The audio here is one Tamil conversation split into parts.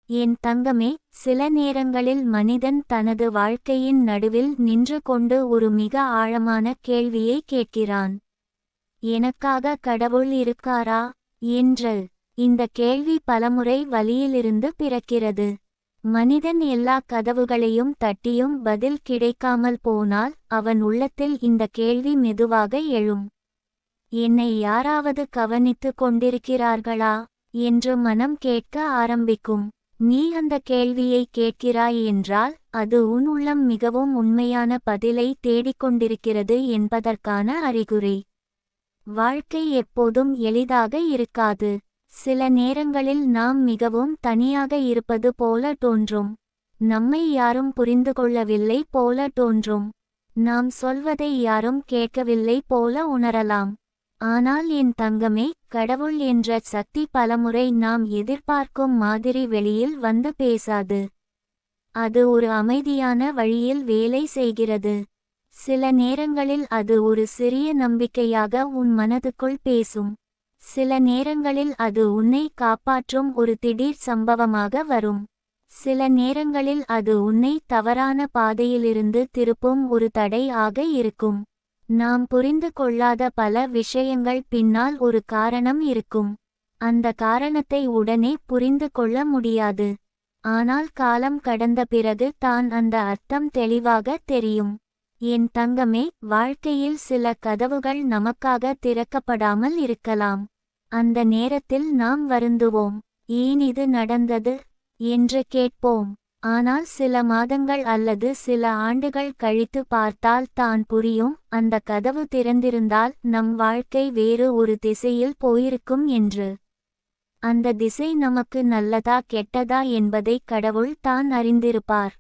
என் தங்கமே, சில நேரங்களில் மனிதன் தனது வாழ்க்கையின் நடுவில் நின்று கொண்டு ஒரு மிக ஆழமான கேள்வியை கேட்கிறான். எனக்காக கடவுள் இருக்காரா என்று. இந்த கேள்வி பலமுறை வலியிலிருந்து பிறக்கிறது. மனிதன் எல்லா கதவுகளையும் தட்டியும் பதில் கிடைக்காமல் போனால் அவன் உள்ளத்தில் இந்த கேள்வி மெதுவாக எழும். என்னை யாராவது கவனித்து கொண்டிருக்கிறார்களா என்று மனம் கேட்க ஆரம்பிக்கும். நீ அந்த கேள்வியை கேட்கிறாய் என்றால் அது உன் உள்ளம் மிகவும் உண்மையான பதிலை தேடிக்கொண்டிருக்கிறது என்பதற்கான அறிகுறி. வாழ்க்கை எப்போதும் எளிதாக இருக்காது. சில நேரங்களில் நாம் மிகவும் தனியாக இருப்பது போல தோன்றும். நம்மை யாரும் புரிந்து கொள்ளவில்லை போல தோன்றும். நாம் சொல்வதை யாரும் கேட்கவில்லை போல உணரலாம். ஆனால் என் தங்கமே, கடவுள் என்ற சக்தி பலமுறை நாம் எதிர்பார்க்கும் மாதிரி வெளியில் வந்து பேசாது. அது ஒரு அமைதியான வழியில் வேலை செய்கிறது. சில நேரங்களில் அது ஒரு சிறிய நம்பிக்கையாக உன் மனதுக்குள் பேசும். சில நேரங்களில் அது உன்னை காப்பாற்றும் ஒரு திடீர் சம்பவமாக வரும். சில நேரங்களில் அது உன்னை தவறான பாதையிலிருந்து திருப்பும் ஒரு தடை ஆக இருக்கும். நாம் புரிந்து கொள்ளாத பல விஷயங்கள் பின்னால் ஒரு காரணம் இருக்கும். அந்த காரணத்தை உடனே புரிந்து கொள்ள முடியாது. ஆனால் காலம் கடந்த பிறகு தான் அந்த அர்த்தம் தெளிவாக தெரியும். என் தங்கமே, வாழ்க்கையில் சில கதவுகள் நமக்காக திறக்கப்படாமல் இருக்கலாம். அந்த நேரத்தில் நாம் வருந்துவோம். ஏன் இது நடந்தது என்று கேட்போம். ஆனால் சில மாதங்கள் அல்லது சில ஆண்டுகள் கழித்து பார்த்தால் தான் புரியும், அந்த கதவு திறந்திருந்தால் நம் வாழ்க்கை வேறு ஒரு திசையில் போயிருக்கும் என்று. அந்த திசை நமக்கு நல்லதா கெட்டதா என்பதை கடவுள் தான் அறிந்திருப்பார்.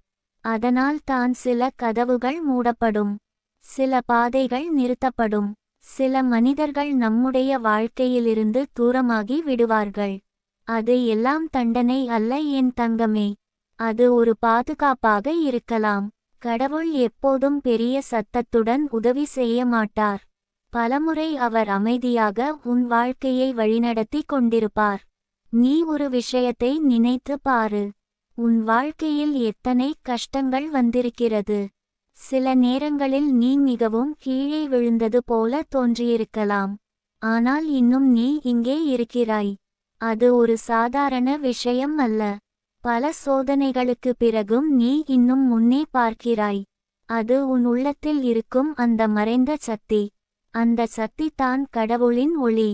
அதனால் தான் சில கதவுகள் மூடப்படும். சில பாதைகள் நிறுத்தப்படும். சில மனிதர்கள் நம்முடைய வாழ்க்கையிலிருந்து தூரமாகி விடுவார்கள். அது எல்லாம் தண்டனை அல்ல என் தங்கமே. அது ஒரு பாதுகாப்பாக இருக்கலாம். கடவுள் எப்போதும் பெரிய சத்தத்துடன் உதவி செய்ய மாட்டார். பலமுறை அவர் அமைதியாக உன் வாழ்க்கையை வழிநடத்தி கொண்டிருப்பார். நீ ஒரு விஷயத்தை நினைத்து பாரு. உன் வாழ்க்கையில் எத்தனை கஷ்டங்கள் வந்திருக்கிறது. சில நேரங்களில் நீ மிகவும் கீழே விழுந்தது போல தோன்றியிருக்கலாம். ஆனால் இன்னும் நீ இங்கே இருக்கிறாய். அது ஒரு சாதாரண விஷயம் அல்ல. பல சோதனைகளுக்கு பிறகும் நீ இன்னும் முன்னே பார்க்கிறாய். அது உன் உள்ளத்தில் இருக்கும் அந்த மறைந்த சக்தி. அந்த சக்தி தான் கடவுளின் ஒளி.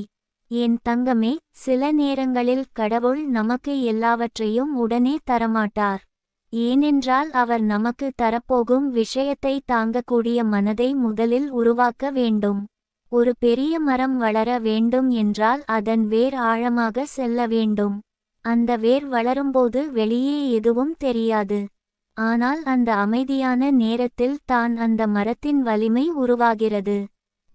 என் தங்கமே, சில நேரங்களில் கடவுள் நமக்கு எல்லாவற்றையும் உடனே தரமாட்டார். ஏனென்றால் அவர் நமக்கு தரப்போகும் விஷயத்தை தாங்கக்கூடிய மனதை முதலில் உருவாக்க வேண்டும். ஒரு பெரிய மரம் வளர வேண்டும் என்றால் அதன் வேர் ஆழமாக செல்ல வேண்டும். அந்த வேர் வளரும்போது வெளியே எதுவும் தெரியாது. ஆனால் அந்த அமைதியான நேரத்தில் தான் அந்த மரத்தின் வலிமை உருவாகிறது.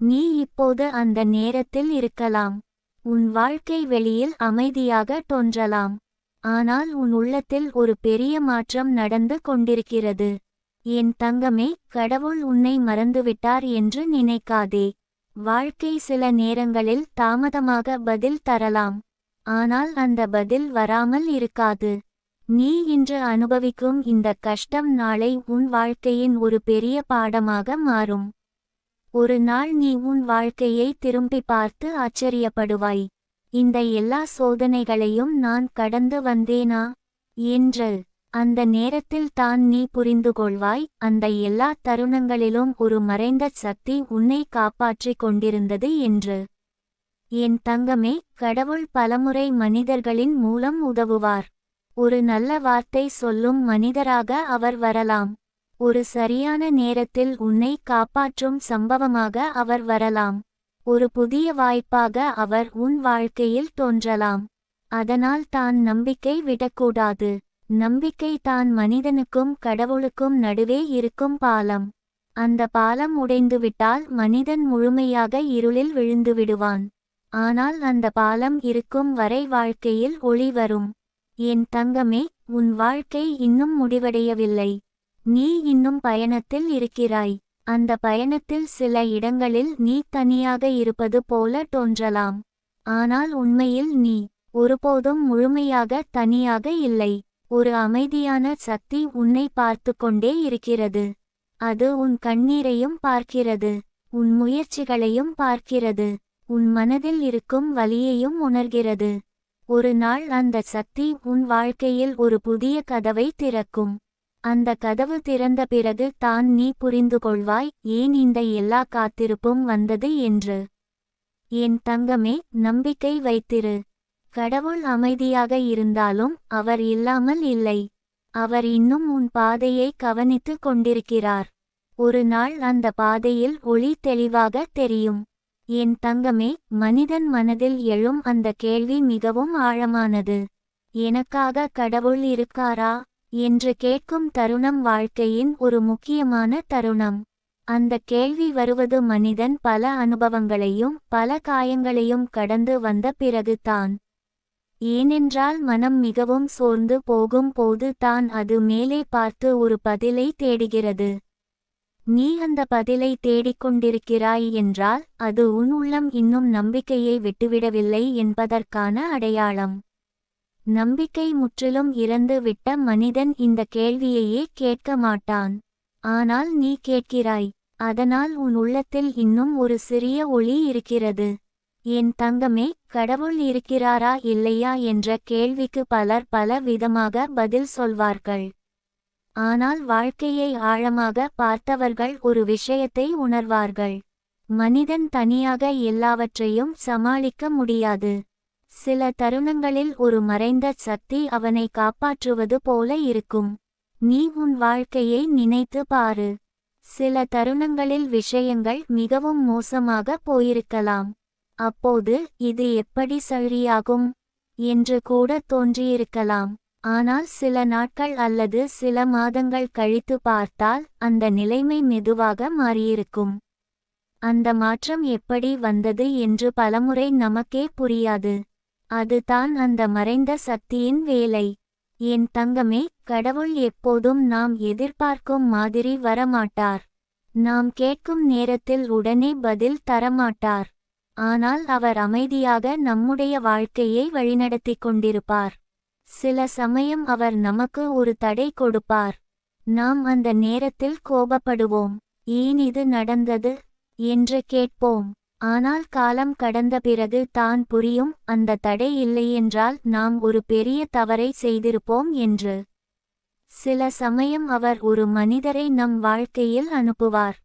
நீ இப்போது அந்த நேரத்தில் இருக்கலாம். உன் வாழ்க்கை வெளியில் அமைதியாக தோன்றலாம். ஆனால் உன் உள்ளத்தில் ஒரு பெரிய மாற்றம் நடந்து கொண்டிருக்கிறது. என் தங்கமே, கடவுள் உன்னை மறந்துவிட்டார் என்று நினைக்காதே. வாழ்க்கை சில நேரங்களில் தாமதமாக பதில் தரலாம். ஆனால் அந்த பதில் வராமல் இருக்காது. நீ இன்று அனுபவிக்கும் இந்த கஷ்டம் நாளை உன் வாழ்க்கையின் ஒரு பெரிய பாடமாக மாறும். ஒரு நாள் நீ உன் வாழ்க்கையை திரும்பி பார்த்து ஆச்சரியப்படுவாய். இந்த எல்லா சோதனைகளையும் நான் கடந்து வந்தேனா என்று. அந்த நேரத்தில் தான் நீ புரிந்து கொள்வாய், அந்த எல்லா தருணங்களிலும் ஒரு மறைந்த சக்தி உன்னை காப்பாற்றிக் கொண்டிருந்தது என்று. என் தங்கமே, கடவுள் பலமுறை மனிதர்களின் மூலம் உதவுவார். ஒரு நல்ல வார்த்தை சொல்லும் மனிதராக அவர் வரலாம். ஒரு சரியான நேரத்தில் உன்னை காப்பாற்றும் சம்பவமாக அவர் வரலாம். ஒரு புதிய வாய்ப்பாக அவர் உன் வாழ்க்கையில் தோன்றலாம். அதனால் தான் நம்பிக்கை விடக்கூடாது. நம்பிக்கை தான் மனிதனுக்கும் கடவுளுக்கும் நடுவே இருக்கும் பாலம். அந்த பாலம் உடைந்துவிட்டால் மனிதன் முழுமையாக இருளில் விழுந்துவிடுவான். ஆனால் அந்த பாலம் இருக்கும் வரை வாழ்க்கையில் ஒளி வரும். என் தங்கமே, உன் வாழ்க்கை இன்னும் முடிவடையவில்லை. நீ இன்னும் பயணத்தில் இருக்கிறாய். அந்த பயணத்தில் சில இடங்களில் நீ தனியாக இருப்பது போல தோன்றலாம். ஆனால் உண்மையில் நீ ஒருபோதும் முழுமையாக தனியாக இல்லை. ஒரு அமைதியான சக்தி உன்னை பார்த்து கொண்டே இருக்கிறது. அது உன் கண்ணீரையும் பார்க்கிறது, உன் முயற்சிகளையும் பார்க்கிறது, உன் மனதில் இருக்கும் வலியையும் உணர்கிறது. ஒரு நாள் அந்த சக்தி உன் வாழ்க்கையில் ஒரு புதிய கதவை திறக்கும். அந்த கதவு திறந்த பிறகு தான் நீ புரிந்து கொள்வாய் ஏன் இந்த எல்லா காத்திருப்பும் வந்தது என்று. என் தங்கமே, நம்பிக்கை வைத்திரு. கடவுள் அமைதியாக இருந்தாலும் அவர் இல்லாமல் இல்லை. அவர் இன்னும் உன் பாதையை கவனித்து கொண்டிருக்கிறார். ஒரு நாள் அந்த பாதையில் ஒளி தெளிவாக தெரியும். என் தங்கமே, மனிதன் மனதில் எழும் அந்த கேள்வி மிகவும் ஆழமானது. எனக்காக கடவுள் இருக்காரா என்று கேட்கும் தருணம் வாழ்க்கையின் ஒரு முக்கியமான தருணம். அந்த கேள்வி வருவது மனிதன் பல அனுபவங்களையும் பல காயங்களையும் கடந்து வந்த பிறகு தான். ஏனென்றால் மனம் மிகவும் சோர்ந்து போகும் போது தான் அது மேலே பார்த்து ஒரு பதிலை தேடுகிறது. நீ அந்த பதிலை தேடிக்கொண்டிருக்கிறாய் என்றால் அது உன் உள்ளம் இன்னும் நம்பிக்கையை விட்டுவிடவில்லை என்பதற்கான அடையாளம். நம்பிக்கை முற்றிலும் இறந்து விட்ட மனிதன் இந்த கேள்வியையே கேட்க மாட்டான். ஆனால் நீ கேட்கிறாய். அதனால் உன் உள்ளத்தில் இன்னும் ஒரு சிறிய ஒளி இருக்கிறது. என் தங்கமே, கடவுள் இருக்கிறாரா இல்லையா என்ற கேள்விக்கு பலர் பல விதமாக பதில் சொல்வார்கள். ஆனால் வாழ்க்கையை ஆழமாக பார்த்தவர்கள் ஒரு விஷயத்தை உணர்வார்கள். மனிதன் தனியாக எல்லாவற்றையும் சமாளிக்க முடியாது. சில தருணங்களில் ஒரு மறைந்த சக்தி அவனை காப்பாற்றுவது போல இருக்கும். நீ உன் வாழ்க்கையை நினைத்து பாரு. சில தருணங்களில் விஷயங்கள் மிகவும் மோசமாக போயிருக்கலாம். அப்போது இது எப்படி சரியாகும் என்று கூட தோன்றியிருக்கலாம். ஆனால் சில நாட்கள் அல்லது சில மாதங்கள் கழித்து பார்த்தால் அந்த நிலைமை மெதுவாக மாறியிருக்கும். அந்த மாற்றம் எப்படி வந்தது என்று பலமுறை நமக்கே புரியாது. அதுதான் அந்த மறைந்த சக்தியின் வேலை. என் தங்கமே, கடவுள் எப்போதும் நாம் எதிர்பார்க்கும் மாதிரி வரமாட்டார். நாம் கேட்கும் நேரத்தில் உடனே பதில் தரமாட்டார். ஆனால் அவர் அமைதியாக நம்முடைய வாழ்க்கையை வழிநடத்திக் கொண்டிருப்பார். சில சமயம் அவர் நமக்கு ஒரு தடை கொடுப்பார். நாம் அந்த நேரத்தில் கோபப்படுவோம். ஏன் இது நடந்தது என்று கேட்போம். ஆனால் காலம் கடந்த பிறகு தான் புரியும், அந்த தடை இல்லையென்றால் நாம் ஒரு பெரிய தவறை செய்திருப்போம் என்று. சில சமயம் அவர் ஒரு மனிதரை நம் வாழ்க்கையில் அனுப்புவார்.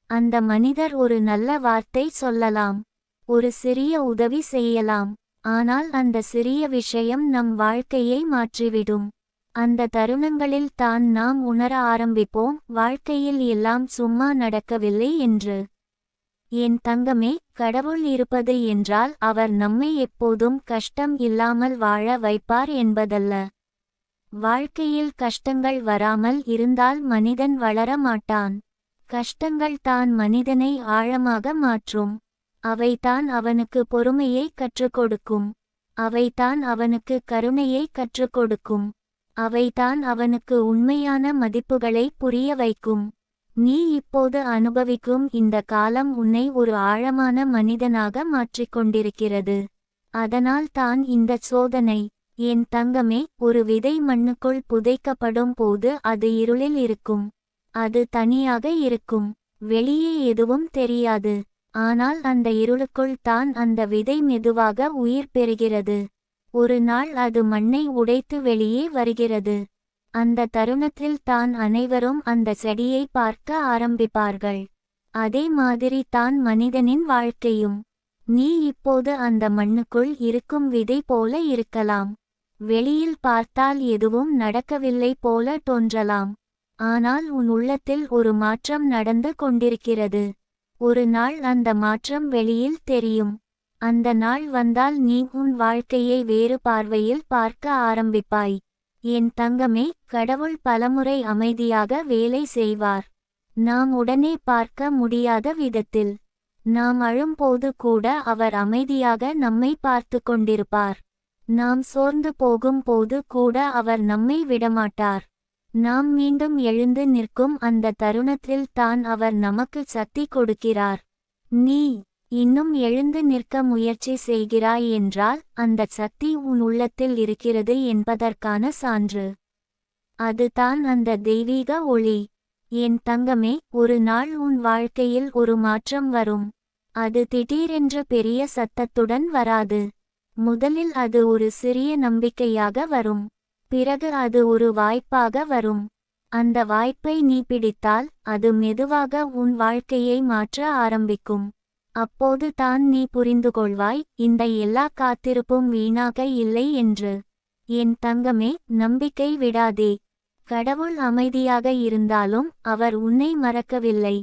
அந்த மனிதர் ஒரு நல்ல வார்த்தை சொல்லலாம், ஒரு சிறிய உதவி செய்யலாம். ஆனால் அந்த சிறிய விஷயம் நம் வாழ்க்கையை மாற்றிவிடும். அந்த தருணங்களில் தான் நாம் உணர ஆரம்பிப்போம், வாழ்க்கையில் எல்லாம் சும்மா நடக்கவில்லை என்று. என் தங்கமே, கடவுள் இருப்பது என்றால் அவர் நம்மை எப்போதும் கஷ்டம் இல்லாமல் வாழ வைப்பார் என்பதல்ல. வாழ்க்கையில் கஷ்டங்கள் வராமல் இருந்தால் மனிதன் வளர மாட்டான். கஷ்டங்கள் தான் மனிதனை ஆழமாக மாற்றும். அவைதான் அவனுக்கு பொறுமையை கற்றுக் கொடுக்கும். அவைதான் அவனுக்கு கருணையை கற்றுக் கொடுக்கும். அவைதான் அவனுக்கு உண்மையான மதிப்புகளை புரிய வைக்கும். நீ இப்போது அனுபவிக்கும் இந்த காலம் உன்னை ஒரு ஆழமான மனிதனாக மாற்றிக்கொண்டிருக்கிறது. அதனால் தான் இந்த சோதனை. என் தங்கமே, ஒரு விதை மண்ணுக்குள் புதைக்கப்படும் போது அது இருளில் இருக்கும். அது தனியாக இருக்கும். வெளியே எதுவும் தெரியாது. ஆனால் அந்த இருளுக்குள் தான் அந்த விதை மெதுவாக உயிர் பெறுகிறது. ஒரு நாள் அது மண்ணை உடைத்து வெளியே வருகிறது. அந்த தருணத்தில் தான் அனைவரும் அந்த செடியை பார்க்க ஆரம்பிப்பார்கள். அதே மாதிரி தான் மனிதனின் வாழ்க்கையும். நீ இப்போது அந்த மண்ணுக்குள் இருக்கும் விதை போல இருக்கலாம். வெளியில் பார்த்தால் எதுவும் நடக்கவில்லை போல தோன்றலாம். ஆனால் உன் உள்ளத்தில் ஒரு மாற்றம் நடந்து கொண்டிருக்கிறது. ஒரு நாள் அந்த மாற்றம் வெளியில் தெரியும். அந்த நாள் வந்தால் நீ உன் வாழ்க்கையை வேறு பார்வையில் பார்க்க ஆரம்பிப்பாய். என் தங்கமே, கடவுள் பலமுறை அமைதியாக வேலை செய்வார். நாம் உடனே பார்க்க முடியாத விதத்தில். நாம் அழும்போது கூட அவர் அமைதியாக நம்மை பார்த்து கொண்டிருப்பார். நாம் சோர்ந்து போகும் போது கூட அவர் நம்மை விடமாட்டார். நாம் மீண்டும் எழுந்து நிற்கும் அந்த தருணத்தில் தான் அவர் நமக்கு சக்தி கொடுக்கிறார். நீ இன்னும் எழுந்து நிற்க முயற்சி செய்கிறாய் என்றால் அந்த சக்தி உன் உள்ளத்தில் இருக்கிறது என்பதற்கான சான்று. அதுதான் அந்த தெய்வீக ஒளி. என் தங்கமே, ஒரு நாள் உன் வாழ்க்கையில் ஒரு மாற்றம் வரும். அது திடீரென்று பெரிய சத்தத்துடன் வராது. முதலில் அது ஒரு சிறிய நம்பிக்கையாக வரும். பிறகு அது ஒரு வாய்ப்பாக வரும். அந்த வாய்ப்பை நீ பிடித்தால் அது மெதுவாக உன் வாழ்க்கையை மாற்ற ஆரம்பிக்கும். அப்போது தான் நீ புரிந்துகொள்வாய், இந்த எல்லா காத்திருப்பும் வீணாக இல்லை என்று. என் தங்கமே, நம்பிக்கை விடாதே. கடவுள் அமைதியாக இருந்தாலும் அவர் உன்னை மறக்கவில்லை.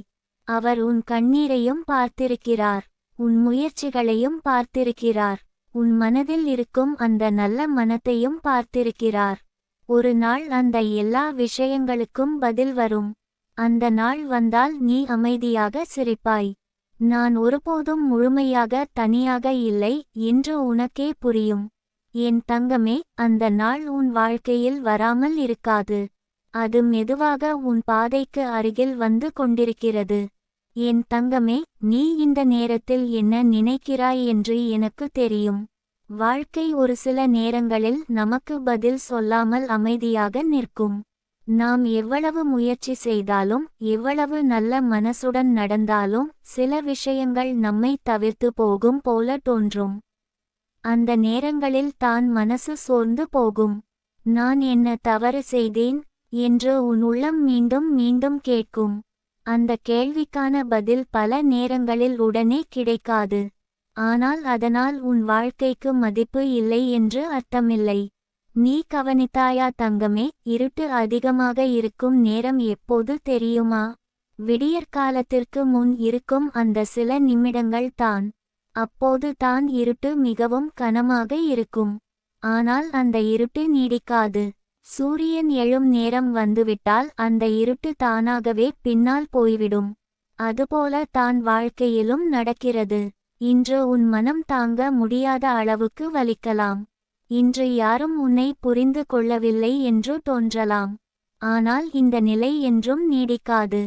அவர் உன் கண்ணீரையும் பார்த்திருக்கிறார், உன் முயற்சிகளையும் பார்த்திருக்கிறார், உன் மனதில் இருக்கும் அந்த நல்ல மனத்தையும் பார்த்திருக்கிறார். ஒரு நாள் அந்த எல்லா விஷயங்களுக்கும் பதில் வரும். அந்த நாள் வந்தால் நீ அமைதியாக சிரிப்பாய். நான் ஒருபோதும் முழுமையாக தனியாக இல்லை என்று உனக்கே புரியும். என் தங்கமே, அந்த நாள் உன் வாழ்க்கையில் வராமல் இருக்காது. அது மெதுவாக உன் பாதைக்கு அருகில் வந்து கொண்டிருக்கிறது. என் தங்கமே, நீ இந்த நேரத்தில் என்ன நினைக்கிறாய் என்று எனக்கு தெரியும். வாழ்க்கை ஒரு சில நேரங்களில் நமக்கு பதில் சொல்லாமல் அமைதியாக நிற்கும். நாம் எவ்வளவு முயற்சி செய்தாலும், எவ்வளவு நல்ல மனசுடன் நடந்தாலும், சில விஷயங்கள் நம்மை தவிர்த்து போகும் போல தோன்றும். அந்த நேரங்களில் தான் மனசு சோர்ந்து போகும். நான் என்ன தவறு செய்தேன் என்று உன் உள்ளம் மீண்டும் மீண்டும் கேட்கும். அந்த கேள்விக்கான பதில் பல நேரங்களில் உடனே கிடைக்காது. ஆனால் அதனால் உன் வாழ்க்கைக்கு மதிப்பு இல்லை என்று அர்த்தமில்லை. நீ கவனித்தாயா தங்கமே, இருட்டு அதிகமாக இருக்கும் நேரம் எப்போது தெரியுமா? விடியற்காலத்திற்கு முன் இருக்கும் அந்த சில நிமிடங்கள் தான். அப்போது தான் இருட்டு மிகவும் கனமாக இருக்கும். ஆனால் அந்த இருட்டு நீடிக்காது. சூரியன் எழும் நேரம் வந்துவிட்டால் அந்த இருட்டு தானாகவே பின்னால் போய்விடும். அதுபோல தான் வாழ்க்கையிலும் நடக்கிறது. இன்று உன் மனம் தாங்க முடியாத அளவுக்கு வலிக்கலாம். இன்று யாரும் உன்னை புரிந்து கொள்ளவில்லை என்று தோன்றலாம். ஆனால் இந்த நிலை என்றும் நீடிக்காது.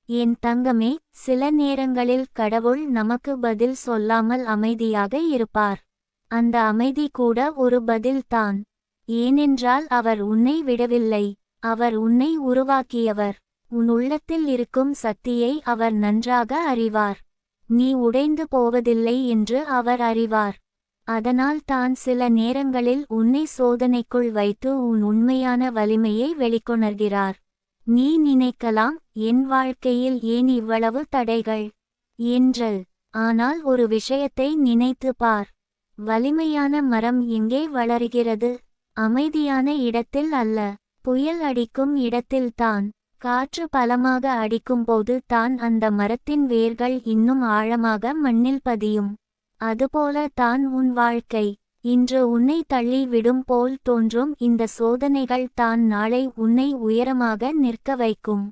என் தங்கமே, சில நேரங்களில் கடவுள் நமக்கு பதில் சொல்லாமல் அமைதியாக இருப்பார். அந்த அமைதி கூட ஒரு பதில்தான். ஏனென்றால் அவர் உன்னை விடவில்லை. அவர் உன்னை உருவாக்கியவர். உன் உள்ளத்தில் இருக்கும் சக்தியை அவர் நன்றாக அறிவார். நீ உடைந்து போவதில்லை என்று அவர் அறிவார். அதனால் தான் சில நேரங்களில் உன்னை சோதனைக்குள் வைத்து உன் உண்மையான வலிமையை வெளிக்கொணர்கிறார். நீ நினைக்கலாம், என் வாழ்க்கையில் ஏன் இவ்வளவு தடைகள் என்று. ஆனால் ஒரு விஷயத்தை நினைத்து பார். வலிமையான மரம் எங்கே வளருகிறது? அமைதியான இடத்தில் அல்ல, புயல் அடிக்கும் இடத்தில்தான். காற்று பலமாக அடிக்கும்போது தான் அந்த மரத்தின் வேர்கள் இன்னும் ஆழமாக மண்ணில் பதியும். அதுபோல தான் உன் வாழ்க்கை. இன்று உன்னை தள்ளி விடும் போல் தோன்றும் இந்த சோதனைகள் தான் நாளை உன்னை உயரமாக நிற்க வைக்கும்.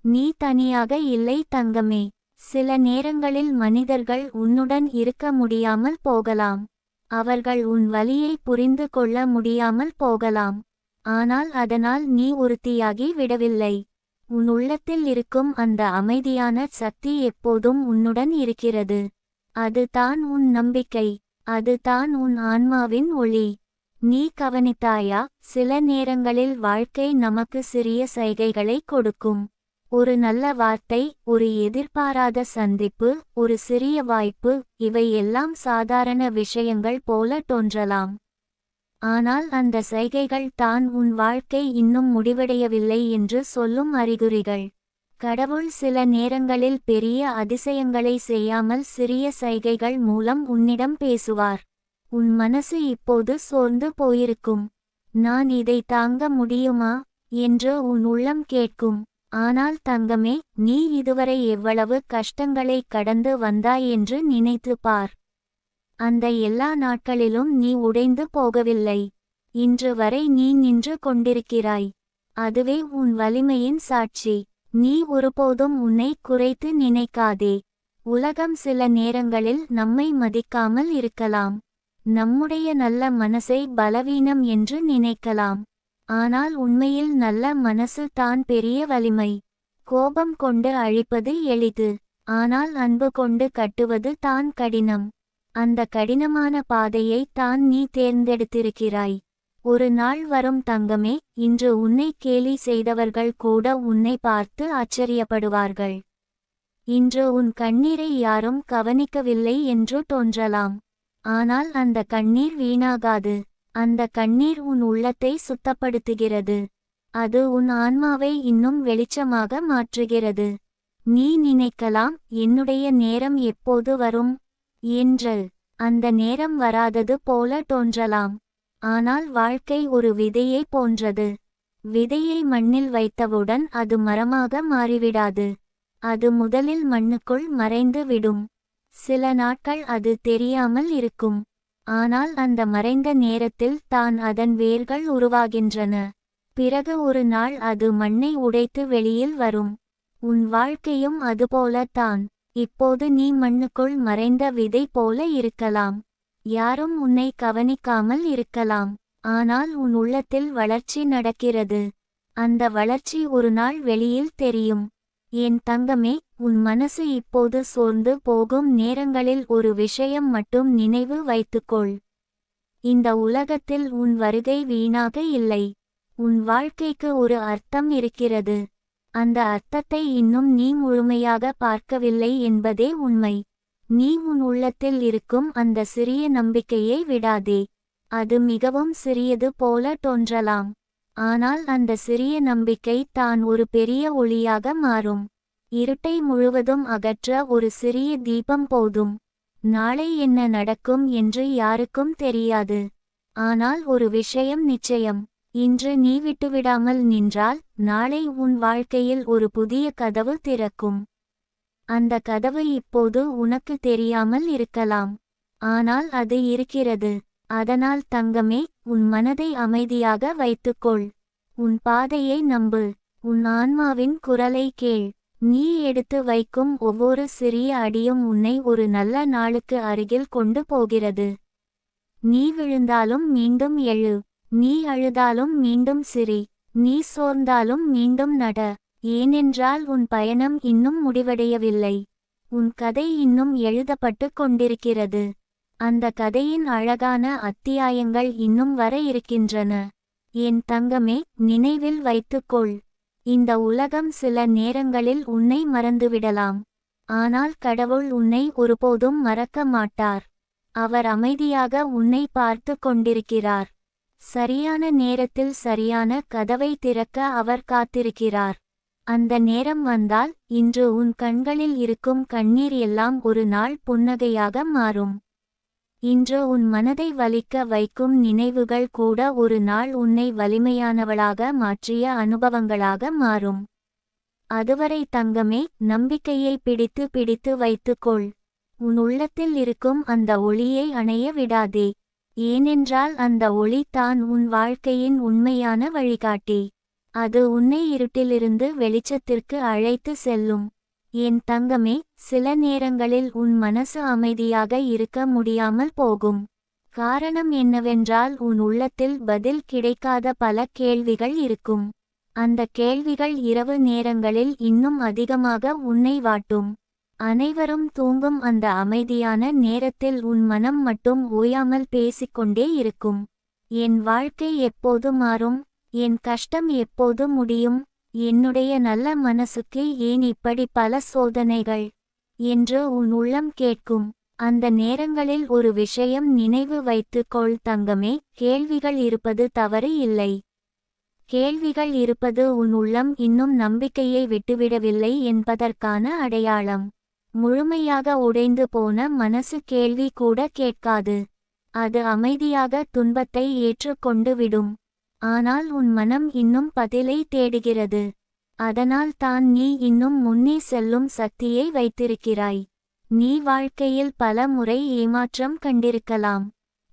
நீ தனியாக இல்லை தங்கமே. சில நேரங்களில் மனிதர்கள் உன்னுடன் இருக்க முடியாமல் போகலாம். அவர்கள் உன் வலியை புரிந்து கொள்ள முடியாமல் போகலாம். ஆனால் அதனால் நீ ஒருத்தியாகி விடவில்லை. உன் உள்ளத்தில் இருக்கும் அந்த அமைதியான சக்தி எப்போதும் உன்னுடன் இருக்கிறது. அது தான் உன் நம்பிக்கை. அது தான் உன் ஆன்மாவின் ஒளி. நீ கவனித்தாயா, சில நேரங்களில் வாழ்க்கை நமக்கு சிறிய சைகைகளை கொடுக்கும். ஒரு நல்ல வார்த்தை, ஒரு எதிர்பாராத சந்திப்பு, ஒரு சிறிய வாய்ப்பு, இவை எல்லாம் சாதாரண விஷயங்கள் போல தோன்றலாம். ஆனால் அந்த சைகைகள் தான் உன் வாழ்க்கை இன்னும் முடிவடையவில்லை என்று சொல்லும் அறிகுறிகள். கடவுள் சில நேரங்களில் பெரிய அதிசயங்களை செய்யாமல் சிறிய சைகைகள் மூலம் உன்னிடம் பேசுவார். உன் மனசு இப்போது சோர்ந்து போயிருக்கும். நான் இதை தாங்க முடியுமா என்று உன் உள்ளம் கேட்கும். ஆனால் தங்கமே, நீ இதுவரை எவ்வளவு கஷ்டங்களை கடந்து வந்தாய் என்று நினைத்து பார். அந்த எல்லா நாட்களிலும் நீ உடைந்து போகவில்லை. இன்று வரை நீ நின்று கொண்டிருக்கிறாய். அதுவே உன் வலிமையின் சாட்சி. நீ ஒருபோதும் உன்னை குறைத்து நினைக்காதே. உலகம் சில நேரங்களில் நம்மை மதிக்காமல் இருக்கலாம். நம்முடைய நல்ல மனசை பலவீனம் என்று நினைக்கலாம். ஆனால் உண்மையில் நல்ல மனசு தான் பெரிய வலிமை. கோபம் கொண்டு அழிப்பது எளிது. ஆனால் அன்பு கொண்டு கட்டுவது தான் கடினம். அந்த கடினமான பாதையை தான் நீ தேர்ந்தெடுத்திருக்கிறாய். ஒரு நாள் வரும் தங்கமே, இன்று உன்னை கேலி செய்தவர்கள் கூட உன்னை பார்த்து ஆச்சரியப்படுவார்கள். இன்று உன் கண்ணீரை யாரும் கவனிக்கவில்லை என்று தோன்றலாம். ஆனால் அந்த கண்ணீர் வீணாகாது. அந்த கண்ணீர் உன் உள்ளத்தை சுத்தப்படுத்துகிறது. அது உன் ஆன்மாவை இன்னும் வெளிச்சமாக மாற்றுகிறது. நீ நினைக்கலாம், என்னுடைய நேரம் எப்போது வரும் என்று. அந்த நேரம் வராதது போல தோன்றலாம். ஆனால் வாழ்க்கை ஒரு விதையை போன்றது. விதையை மண்ணில் வைத்தவுடன் அது மரமாக மாறிவிடாது. அது முதலில் மண்ணுக்குள் மறைந்து விடும். சில நாட்கள் அது தெரியாமல் இருக்கும். ஆனால் அந்த மறைந்த நேரத்தில் தான் அதன் வேர்கள் உருவாகின்றன. பிறகு ஒரு நாள் அது மண்ணை உடைத்து வெளியில் வரும். உன் வாழ்க்கையும் அதுபோல தான். இப்போது நீ மண்ணுக்குள் மறைந்த விதை போல இருக்கலாம். யாரும் உன்னை கவனிக்காமல் இருக்கலாம். ஆனால் உன் உள்ளத்தில் வளர்ச்சி நடக்கிறது. அந்த வளர்ச்சி ஒரு நாள் வெளியில் தெரியும். என் தங்கமே, உன் மனசு இப்போது சோர்ந்து போகும் நேரங்களில் ஒரு விஷயம் மட்டும் நினைவு வைத்துக்கொள். இந்த உலகத்தில் உன் வருகை வீணாக இல்லை. உன் வாழ்க்கைக்கு ஒரு அர்த்தம் இருக்கிறது. அந்த அர்த்தத்தை இன்னும் நீ முழுமையாக பார்க்கவில்லை என்பதே உண்மை. நீ உன் உள்ளத்தில் இருக்கும் அந்த சிறிய நம்பிக்கையை விடாதே. அது மிகவும் சிறியது போல தோன்றலாம். ஆனால் அந்த சிறிய நம்பிக்கை தான் ஒரு பெரிய ஒளியாக மாறும். இருட்டை முழுவதும் அகற்ற ஒரு சிறிய தீபம் போதும். நாளை என்ன நடக்கும் என்று யாருக்கும் தெரியாது. ஆனால் ஒரு விஷயம் நிச்சயம். இன்று நீ விட்டுவிடாமல் நின்றால் நாளை உன் வாழ்க்கையில் ஒரு புதிய கதவு திறக்கும். அந்த கதவு இப்போது உனக்கு தெரியாமல் இருக்கலாம். ஆனால் அது இருக்கிறது. அதனால் தங்கமே, உன் மனதை அமைதியாக வைத்துக்கொள். உன் பாதையை நம்பு. உன் ஆன்மாவின் குரலை கேள். நீ எடுத்து வைக்கும் ஒவ்வொரு சிறிய அடியும் உன்னை ஒரு நல்ல நாளுக்கு அருகில் கொண்டு போகிறது. நீ விழுந்தாலும் மீண்டும் எழு. நீ அழுதாலும் மீண்டும் சிரி. நீ சோர்ந்தாலும் மீண்டும் நட. ஏனென்றால் உன் பயணம் இன்னும் முடிவடையவில்லை. உன் கதை இன்னும் எழுதப்பட்டு கொண்டிருக்கிறது. அந்த கதையின் அழகான அத்தியாயங்கள் இன்னும் வர இருக்கின்றன. என் தங்கமே, நினைவில் வைத்துக்கொள். இந்த உலகம் சில நேரங்களில் உன்னை மறந்துவிடலாம். ஆனால் கடவுள் உன்னை ஒருபோதும் மறக்க மாட்டார். அவர் அமைதியாக உன்னை பார்த்து கொண்டிருக்கிறார். சரியான நேரத்தில் சரியான கதவை திறக்க அவர் காத்திருக்கிறார். அந்த நேரம் வந்தால் இன்று உன் கண்களில் இருக்கும் கண்ணீர் எல்லாம் ஒரு நாள் புன்னகையாக மாறும். இன்று உன் மனதை வலிக்க வைக்கும் நினைவுகள் கூட ஒரு நாள் உன்னை வலிமையானவளாக மாற்றிய அனுபவங்களாக மாறும். அதுவரை தங்கமே, நம்பிக்கையை பிடித்து பிடித்து வைத்துக்கொள். உன் உள்ளத்தில் இருக்கும் அந்த ஒளியை அணைய விடாதே. ஏனென்றால் அந்த ஒளி தான் உன் வாழ்க்கையின் உண்மையான வழிகாட்டி. அது உன்னை இருட்டிலிருந்து வெளிச்சத்திற்கு அழைத்து செல்லும். என் தங்கமே, சில நேரங்களில் உன் மனசு அமைதியாக இருக்க முடியாமல் போகும். காரணம் என்னவென்றால் உன் உள்ளத்தில் பதில் கிடைக்காத பல கேள்விகள் இருக்கும். அந்த கேள்விகள் இரவு நேரங்களில் இன்னும் அதிகமாக உன்னை வாட்டும். அனைவரும் தூங்கும் அந்த அமைதியான நேரத்தில் உன் மனம் மட்டும் ஓயாமல் பேசிக்கொண்டே இருக்கும். என் வாழ்க்கை எப்போது மாறும்? என் கஷ்டம் எப்போது முடியும்? என்னுடைய நல்ல மனசுக்கு ஏன் இப்படி பல சோதனைகள் என்று உன் உள்ளம் கேட்கும். அந்த நேரங்களில் ஒரு விஷயம் நினைவு வைத்துக்கொள் தங்கமே, கேள்விகள் இருப்பது தவறு இல்லை. கேள்விகள் இருப்பது உன் உள்ளம் இன்னும் நம்பிக்கையை விட்டுவிடவில்லை என்பதற்கான அடையாளம். முழுமையாக உடைந்து போன மனசு கேள்வி கூட கேட்காது. அது அமைதியாக துன்பத்தை ஏற்றுக்கொண்டு விடும். ஆனால் உன் மனம் இன்னும் பதிலை தேடுகிறது. அதனால் தான் நீ இன்னும் முன்னே செல்லும் சக்தியை வைத்திருக்கிறாய். நீ வாழ்க்கையில் பல முறை ஏமாற்றம் கண்டிருக்கலாம்.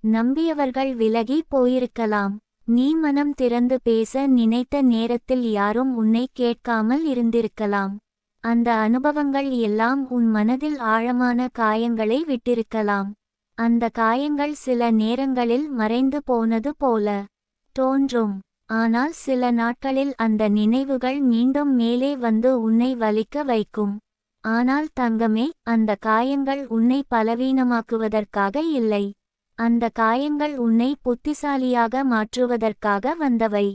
நம்பியவர்கள் விலகி போயிருக்கலாம். நீ மனம் திறந்து பேச நினைத்த நேரத்தில் யாரும் உன்னை கேட்காமல் இருந்திருக்கலாம். அந்த அனுபவங்கள் எல்லாம் உன் மனதில் ஆழமான காயங்களை விட்டிருக்கலாம். அந்த காயங்கள் சில நேரங்களில் மறைந்து போனது போல தோன்றும். ஆனால் சில நாட்களில் அந்த நினைவுகள் மீண்டும் மேலே வந்து உன்னை வலிக்க வைக்கும். ஆனால் தங்கமே, அந்த காயங்கள் உன்னை பலவீனமாக்குவதற்காக இல்லை. அந்த காயங்கள் உன்னை புத்திசாலியாக மாற்றுவதற்காக வந்தவை.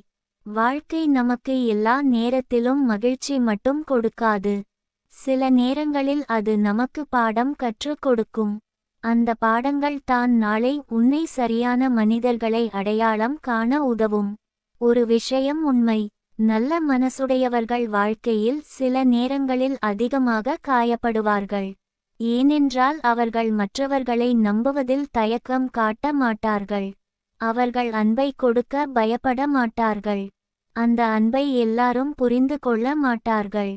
வாழ்க்கை நமக்கு எல்லா நேரத்திலும் மகிழ்ச்சி மட்டும் கொடுக்காது. சில நேரங்களில் அது நமக்கு பாடம் கற்றுக் கொடுக்கும். அந்த பாடங்கள் தான் நாளை உன்னை சரியான மனிதர்களை அடையாளம் காண உதவும். ஒரு விஷயம் உண்மை. நல்ல மனசுடையவர்கள் வாழ்க்கையில் சில நேரங்களில் அதிகமாக காயப்படுவார்கள். ஏனென்றால் அவர்கள் மற்றவர்களை நம்புவதில் தயக்கம் காட்ட மாட்டார்கள். அவர்கள் அன்பை கொடுக்க பயப்பட மாட்டார்கள். அந்த அன்பை எல்லாரும் புரிந்து கொள்ள மாட்டார்கள்.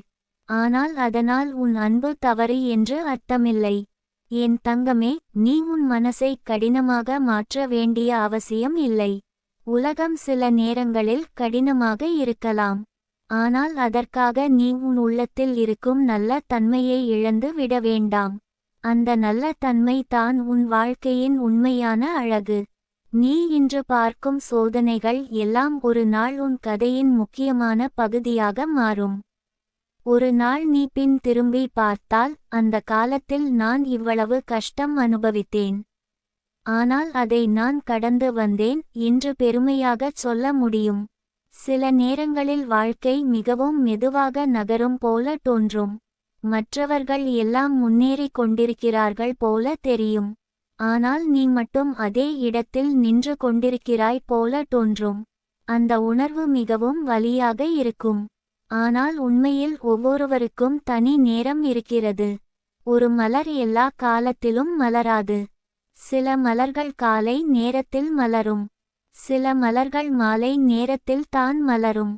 ஆனால் அதனால் உன் அன்பு தவறு என்று அர்த்தமில்லை. என் தங்கமே, நீ உன் மனசை கடினமாக மாற்ற வேண்டிய அவசியம் இல்லை. உலகம் சில நேரங்களில் கடினமாக இருக்கலாம். ஆனால் அதற்காக நீ உன் உள்ளத்தில் இருக்கும் நல்ல தன்மையை இழந்து விட வேண்டாம். அந்த நல்ல தன்மை தான் உன் வாழ்க்கையின் உண்மையான அழகு. நீ இன்று பார்க்கும் சோதனைகள் எல்லாம் ஒரு நாள் உன் கதையின் முக்கியமான பகுதியாக மாறும். ஒரு நாள் நீ பின் திரும்பி பார்த்தால், அந்த காலத்தில் நான் இவ்வளவு கஷ்டம் அனுபவித்தேன். ஆனால் அதை நான் கடந்து வந்தேன் என்று பெருமையாகச் சொல்ல முடியும். சில நேரங்களில் வாழ்க்கை மிகவும் மெதுவாக நகரும் போல தோன்றும். மற்றவர்கள் எல்லாம் முன்னேறிக் கொண்டிருக்கிறார்கள் போல தெரியும். ஆனால் நீ மட்டும் அதே இடத்தில் நின்று கொண்டிருக்கிறாய் போல தோன்றும். அந்த உணர்வு மிகவும் வலியாக இருக்கும். ஆனால் உண்மையில் ஒவ்வொருவருக்கும் தனி நேரம் இருக்கிறது. ஒரு மலர் எல்லா காலத்திலும் மலராது. சில மலர்கள் காலை நேரத்தில் மலரும். சில மலர்கள் மாலை நேரத்தில் தான் மலரும்.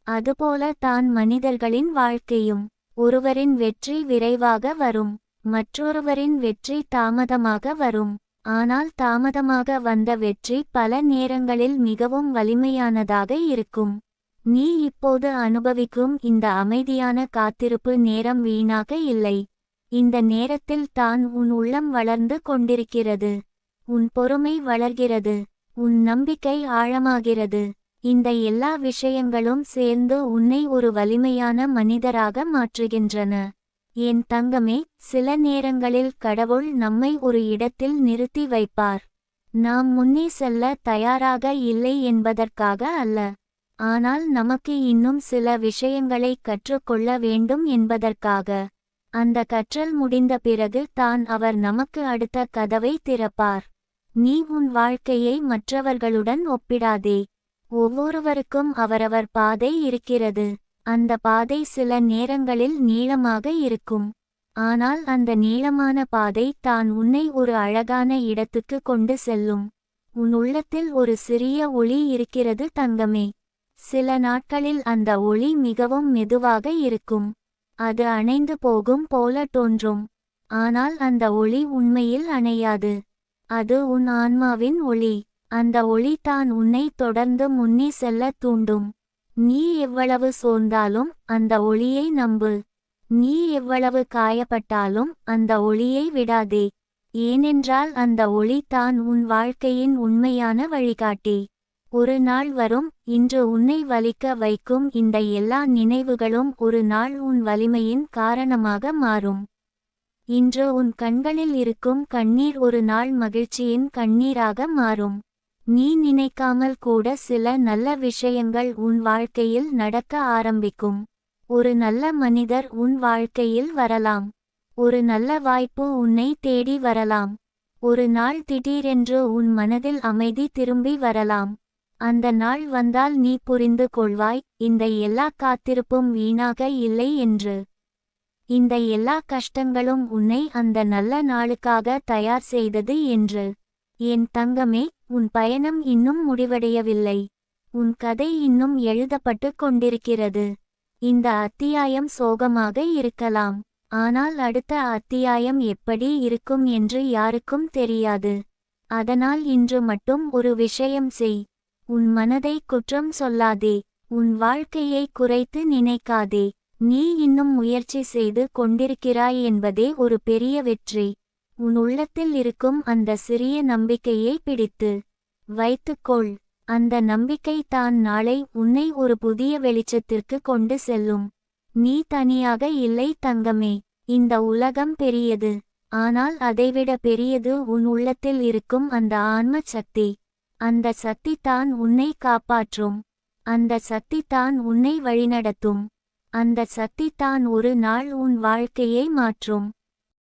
அதுபோல தான் மனிதர்களின் வாழ்க்கையும். ஒருவரின் வெற்றி விரைவாக வரும். மற்றொருவரின் வெற்றி தாமதமாக வரும். ஆனால் தாமதமாக வந்த வெற்றி பல நேரங்களில் மிகவும் வலிமையானதாக இருக்கும். நீ இப்போது அனுபவிக்கும் இந்த அமைதியான காத்திருப்பு நேரம் வீணாக இல்லை. இந்த நேரத்தில் தான் உன் உள்ளம் வளர்ந்து கொண்டிருக்கிறது. உன் பொறுமை வளர்கிறது. உன் நம்பிக்கை ஆழமாகிறது. இந்த எல்லா விஷயங்களும் சேர்ந்து உன்னை ஒரு வலிமையான மனிதராக மாற்றுகின்றன. என் தங்கமே, சில நேரங்களில் கடவுள் நம்மை ஒரு இடத்தில் நிறுத்தி வைப்பார். நாம் முன்னே செல்ல தயாராக இல்லை என்பதற்காக அல்ல. ஆனால் நமக்கு இன்னும் சில விஷயங்களை கற்றுக்கொள்ள வேண்டும் என்பதற்காக. அந்த கற்றல் முடிந்த பிறகு தான் அவர் நமக்கு அடுத்த கதவை திறப்பார். நீ உன் வாழ்க்கையை மற்றவர்களுடன் ஒப்பிடாதே. ஒவ்வொருவருக்கும் அவரவர் பாதை இருக்கிறது. அந்த பாதை சில நேரங்களில் நீளமாக இருக்கும். ஆனால் அந்த நீளமான பாதை தான் உன்னை ஒரு அழகான இடத்துக்கு கொண்டு செல்லும். உன் உள்ளத்தில் ஒரு சிறிய ஒளி இருக்கிறது தங்கமே. சில நாட்களில் அந்த ஒளி மிகவும் மெதுவாக இருக்கும். அது அணைந்து போகும் போல தோன்றும். ஆனால் அந்த ஒளி உண்மையில் அணையாது. அது உன் ஆன்மாவின் ஒளி. அந்த ஒளி தான் உன்னை தொடர்ந்து முன்னே செல்ல தூண்டும். நீ எவ்வளவு சோர்ந்தாலும் அந்த ஒளியை நம்பு. நீ எவ்வளவு காயப்பட்டாலும் அந்த ஒளியை விடாதே. ஏனென்றால் அந்த ஒளி தான் உன் வாழ்க்கையின் உண்மையான வழிகாட்டி. ஒரு நாள் வரும், இன்று உன்னை வலிக்க வைக்கும் இந்த எல்லா நினைவுகளும் ஒரு நாள் உன் வலிமையின் காரணமாக மாறும். இன்று உன் கண்களில் இருக்கும் கண்ணீர் ஒரு நாள் மகிழ்ச்சியின் கண்ணீராக மாறும். நீ நினைக்காமல் கூட சில நல்ல விஷயங்கள் உன் வாழ்க்கையில் நடக்க ஆரம்பிக்கும். ஒரு நல்ல மனிதர் உன் வாழ்க்கையில் வரலாம். ஒரு நல்ல வாய்ப்பு உன்னை தேடி வரலாம். ஒரு நாள் திடீரென்று உன் மனதில் அமைதி திரும்பி வரலாம். அந்த நாள் வந்தால் நீ புரிந்து கொள்வாய், இந்த எல்லா காத்திருப்பும் வீணாக இல்லை என்று. இந்த எல்லா கஷ்டங்களும் உன்னை அந்த நல்ல நாளுக்காக தயார் செய்தது என்று. என் தங்கமே, உன் பயணம் இன்னும் முடிவடையவில்லை. உன் கதை இன்னும் எழுதப்பட்டு கொண்டிருக்கிறது. இந்த அத்தியாயம் சோகமாக இருக்கலாம். ஆனால் அடுத்த அத்தியாயம் எப்படி இருக்கும் என்று யாருக்கும் தெரியாது. அதனால் இன்று மட்டும் ஒரு விஷயம் செய். உன் மனதை குற்றம் சொல்லாதே. உன் வாழ்க்கையை குறைத்து நினைக்காதே. நீ இன்னும் முயற்சி செய்து கொண்டிருக்கிறாய் என்பதே ஒரு பெரிய வெற்றி. உன் உள்ளத்தில் இருக்கும் அந்த சிறிய நம்பிக்கையை பிடித்து வைத்துக்கொள். அந்த நம்பிக்கை தான் நாளை உன்னை ஒரு புதிய வெளிச்சத்திற்கு கொண்டு செல்லும். நீ தனியாக இல்லை தங்கமே. இந்த உலகம் பெரியது. ஆனால் அதைவிட பெரியது உன் உள்ளத்தில் இருக்கும் அந்த ஆன்ம சக்தி. அந்த சக்தி தான் உன்னை காப்பாற்றும். அந்த சக்தி தான் உன்னை வழிநடத்தும். அந்த சக்தி தான் ஒரு நாள் உன் வாழ்க்கையை மாற்றும்.